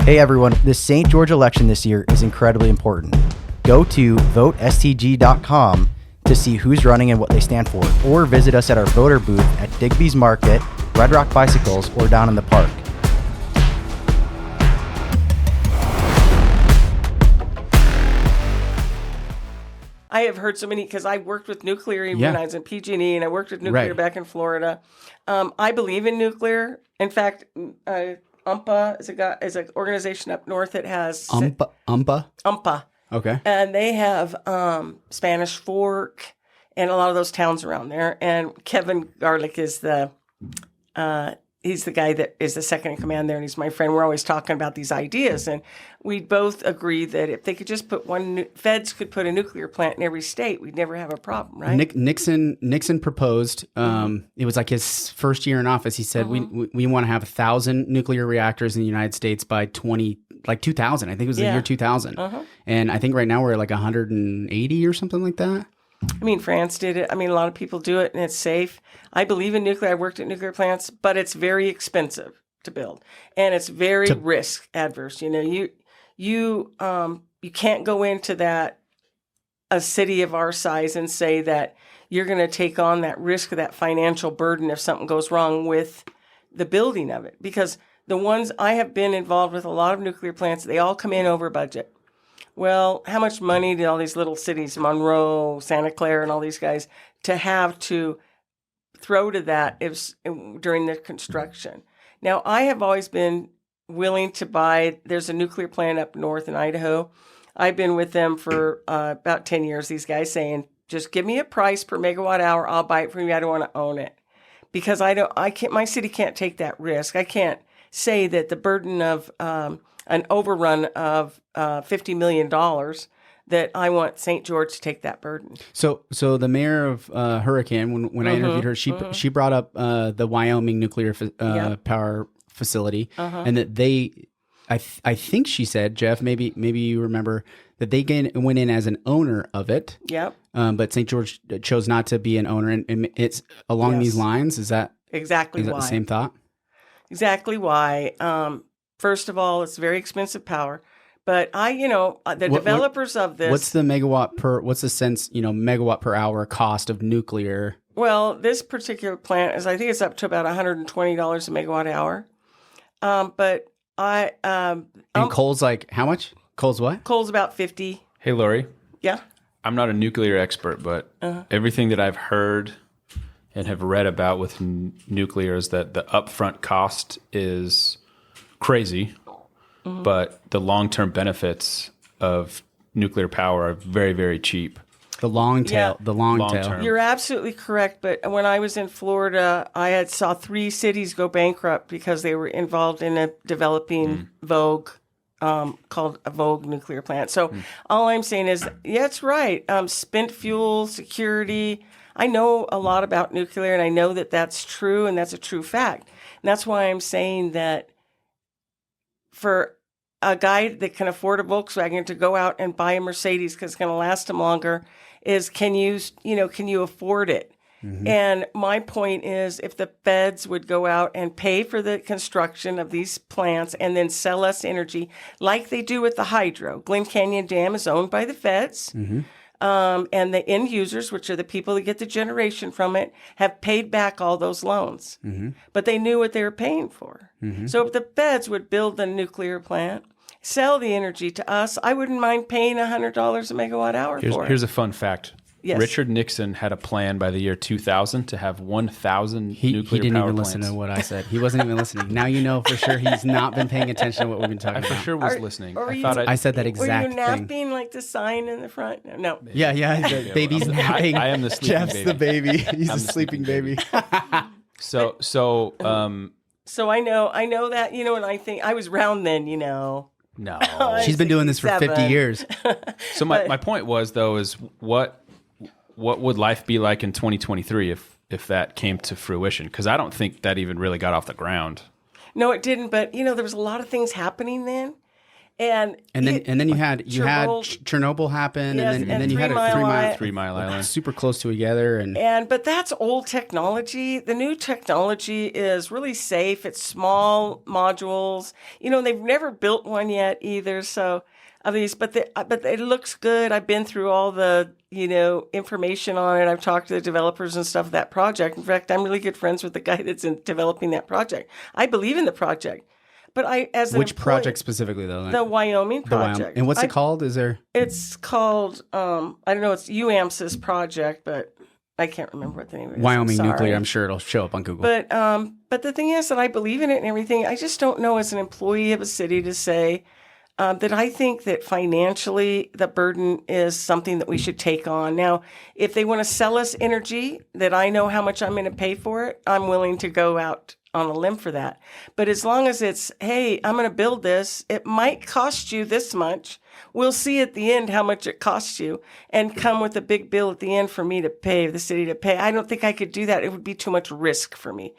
Hey everyone, the St. George election this year is incredibly important. Go to votestg.com to see who's running and what they stand for, or visit us at our voter booth at Digby's Market, Red Rock Bicycles, or down in the park. I have heard so many, because I worked with nuclear when I was in PG&E, and I worked with nuclear back in Florida. I believe in nuclear. In fact, UMPA is an organization up north that has... UMPA. Okay. And they have Spanish Fork and a lot of those towns around there. And Kevin Garlick is he's the guy that is the second in command there, and he's my friend. We're always talking about these ideas, and we both agree that if they could just put feds could put a nuclear plant in every state, we'd never have a problem, right? Nixon proposed. It was like his first year in office. He said we want to have 1,000 nuclear reactors in the United States by 2000. I think it was the year 2000, and I think right now we're at like 180 or something like that. I mean, France did it. I mean, a lot of people do it, and it's safe. I believe in nuclear. I worked at nuclear plants, but it's very expensive to build, and it's very risk adverse. You know, you can't go into a city of our size and say that you're going to take on that risk of that financial burden if something goes wrong with the building of it. Because the ones I have been involved with, a lot of nuclear plants, they all come in over budget. Well, how much money did all these little cities, Monroe, Santa Clara, and all these guys, to have to throw to that during the construction? Now, I have always been willing to buy. There's a nuclear plant up north in Idaho. I've been with them for about 10 years, these guys saying, just give me a price per megawatt hour. I'll buy it from you. I don't want to own it. Because my city can't take that risk. I can't say that the burden of an overrun of $50 million that I want St. George to take that burden. So the mayor of Hurricane, when I interviewed her, she brought up the Wyoming nuclear power facility, and that I think she said, Jeff, maybe you remember, that they went in as an owner of it. Yep. But St. George chose not to be an owner, and it's along these lines. Is that exactly why? The same thought? Exactly why. First of all, it's very expensive power, but developers of this. What's the megawatt per hour cost of nuclear? Well, this particular plant I think it's up to about $120 a megawatt hour. And coal's like how much? Coal's what? Coal's about 50. Hey, Laurie. Yeah. I'm not a nuclear expert, but everything that I've heard and have read about with nuclear is that the upfront cost is crazy, but the long-term benefits of nuclear power are very, very cheap. The long tail. You're absolutely correct. But when I was in Florida, I saw 3 cities go bankrupt because they were involved in a developing Vogue, called a Vogue nuclear plant. So all I'm saying is, it's right. Spent fuel, security. I know a lot about nuclear, and I know that that's true, and that's a true fact. And that's why I'm saying that for a guy that can afford a Volkswagen to go out and buy a Mercedes because it's going to last him longer can you afford it? And my point is, if the feds would go out and pay for the construction of these plants and then sell us energy like they do with the hydro. Glen Canyon Dam is owned by the feds. And the end users, which are the people that get the generation from it, have paid back all those loans. But they knew what they were paying for. So if the feds would build the nuclear plant, sell the energy to us, I wouldn't mind paying $100 a megawatt hour for it. Here's a fun fact. Yes. Richard Nixon had a plan by the year 2000 to have 1,000 nuclear power plants. He didn't even listen to what I said. He wasn't even listening. Now you know for sure he's not been paying attention to what we've been talking about. I for sure was listening. I said that exact thing. Were you napping like the sign in the front? No. Yeah. The baby's napping. I am the sleeping Jeff's baby. the baby. He's a sleeping baby. So I know that, and I think I was round then, No. She's been doing this for 50 years. So my point was, though, is what would life be like in 2023 if that came to fruition? Because I don't think that even really got off the ground. No, it didn't. But, there was a lot of things happening then. And then you had Chernobyl- Chernobyl happen, Yes, and then you had a 3 Mile Island. 3 Mile Island. super close to together, but that's old technology. The new technology is really safe. It's small modules. They've never built one yet either. So at least, but it looks good. I've been through all the information on it. I've talked to the developers and stuff of that project. In fact, I'm really good friends with the guy that's developing that project. I believe in the project. But which project specifically though? The Wyoming project. And what's it called? It's called I don't know. It's UAMS's project, but I can't remember what the name of it is. Wyoming Nuclear. I'm sure it'll show up on Google. But the thing is that I believe in it and everything. I just don't know as an employee of a city to say that I think that financially the burden is something that we should take on. Now, if they want to sell us energy that I know how much I'm going to pay for it, I'm willing to go out on a limb for that. But as long as it's, hey, I'm going to build this, it might cost you this much. We'll see at the end how much it costs you and come with a big bill at the end for me to pay, the city to pay. I don't think I could do that. It would be too much risk for me.